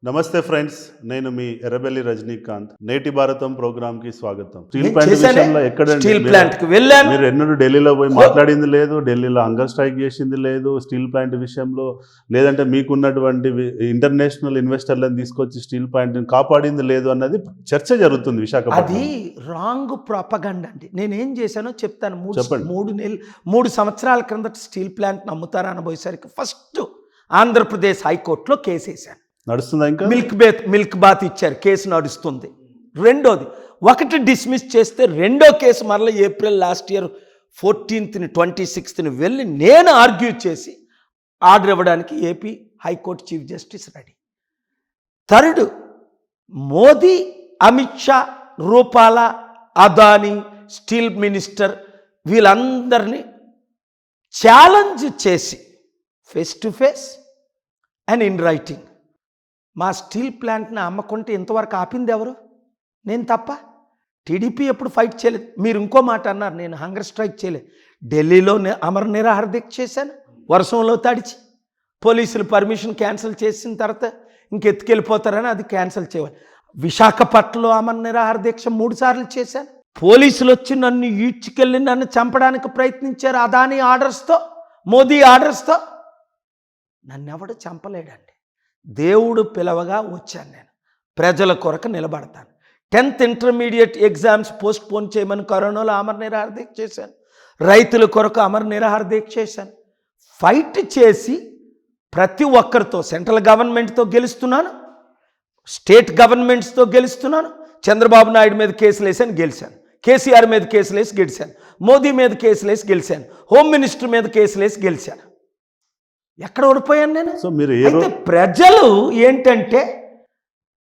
నమస్తే ఫ్రెండ్స్, నేను మీ ఎర్రబెల్లి రజనీకాంత్. నేటి భారతం ప్రోగ్రామ్ కి స్వాగతం. స్టీల్ నేను ప్లాంట్ చేశానే. విషయంలో ఎక్కడండి స్టీల్ ప్లాంట్ కి వెళ్ళాను. మీరు ఎన్నడూ ఢిల్లీలో పోయి మాట్లాడింది లేదు, ఢిల్లీలో హంగర్ స్ట్రైక్ చేసింది లేదు స్టీల్ ప్లాంట్ విషయంలో, లేదంటే మీకున్నటువంటి ఇంటర్నేషనల్ ఇన్వెస్టర్లను తీసుకొచ్చి స్టీల్ ప్లాంట్ కాపాడింది లేదు అన్నది చర్చ జరుగుతుంది విశాఖపట్నం. అది రాంగ్ ప్రాపగండా అండి. నేనేం చేశానో చెప్తాను. చెప్పండి. 3 సంవత్సరాల క్రిందట స్టీల్ ప్లాంట్ నమ్ముతారా అనబోయేసరికి ఫస్ట్ ఆంధ్రప్రదేశ్ హైకోర్టులో కేసు వేశాను. నడుస్తుందా ఇంకా? మిల్క్ బాత్ ఇచ్చారు, కేసు నడుస్తుంది. రెండోది, ఒకటి డిస్మిస్ చేస్తే రెండో కేసు మరలా April last year 14th 26th వెళ్ళి నేను ఆర్గ్యూ చేసి ఆర్డర్ ఇవ్వడానికి AP high court chief justice ready. Third, Modi, Amit Shah, రూపాల, అదానీ, స్టీల్ మినిస్టర్ వీళ్ళందరినీ ఛాలెంజ్ చేసి face to face and in writing మా స్టీల్ ప్లాంట్ని అమ్మకుంటే ఇంతవరకు ఆపింది ఎవరు? నేను తప్ప. టీడీపీ ఎప్పుడు ఫైట్ చేయలేదు. మీరు ఇంకో మాట అన్నారు, నేను హంగర్ స్ట్రైక్ చేయలేదు. ఢిల్లీలో అమర నిరాహార దీక్ష చేశాను, వర్షంలో తడిచి. పోలీసులు పర్మిషన్ క్యాన్సిల్ చేసిన తర్వాత ఇంకెత్తుకెళ్ళిపోతారని అది క్యాన్సిల్ చేయాలి. విశాఖపట్నంలో అమర నిరాహార దీక్ష 3 సార్లు చేశాను. పోలీసులు వచ్చి నన్ను ఈడ్చుకెళ్ళి నన్ను చంపడానికి ప్రయత్నించారు. అదానీ ఆర్డర్స్తో, మోదీ ఆర్డర్స్తో. నన్నెవడు చంపలేడండి. దేవుడు పిలవగా వచ్చాను. నేను ప్రజల కొరకు నిలబడతాను. 10th intermediate exams post phone చేయమని కరోనాలో అమర నిరాహార దీక్ష చేశాను. రైతుల కొరకు అమర నిరాహార దీక్ష చేశాను. ఫైట్ చేసి ప్రతి ఒక్కరితో, సెంట్రల్ గవర్నమెంట్తో గెలుస్తున్నాను, స్టేట్ గవర్నమెంట్స్తో గెలుస్తున్నాను. చంద్రబాబు నాయుడు మీద కేసులు వేసాను, గెలిచాను. కేసీఆర్ మీద కేసులు వేసి గెలిచాను. మోదీ మీద కేసులు వేసి గెలిచాను. హోమ్ మినిస్టర్ మీద కేసులు వేసి గెలిచాను. ఎక్కడ ఓడిపోయాను నేను? సో మీరు అయితే ప్రజలు ఏంటంటే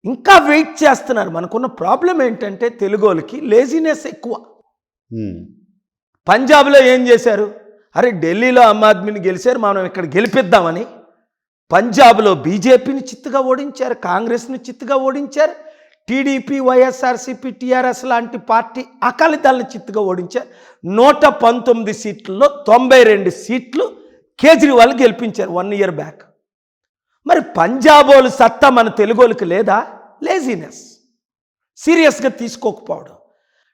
ఇంకా వెయిట్ చేస్తున్నారు. మనకున్న ప్రాబ్లం ఏంటంటే తెలుగోళ్ళకి లేజినెస్ ఎక్కువ. పంజాబ్లో ఏం చేశారు? అరే ఢిల్లీలో ఆమ్ ఆద్మీని గెలిచారు, మనం ఇక్కడ గెలిపిద్దామని పంజాబ్లో బీజేపీని చిత్తుగా ఓడించారు, కాంగ్రెస్ని చిత్తుగా ఓడించారు, టీడీపీ, వైఎస్ఆర్సీపీ, టీఆర్ఎస్ లాంటి పార్టీ అకాలీదళాన్ని చిత్తుగా ఓడించారు. 119 సీట్లలో 92 సీట్లు కేజ్రీవాల్ గెలిపించారు 1 year బ్యాక్. మరి పంజాబోలు సత్తా మన తెలుగోళ్ళకి లేదా? లేజినెస్, సీరియస్గా తీసుకోకపోవడం.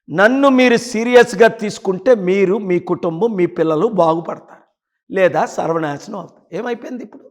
నన్ను మీరు సీరియస్గా తీసుకుంటే మీరు, మీ కుటుంబం, మీ పిల్లలు బాగుపడతారు, లేదా సర్వనాశనం అవుతారు. ఏమైపోయింది ఇప్పుడు?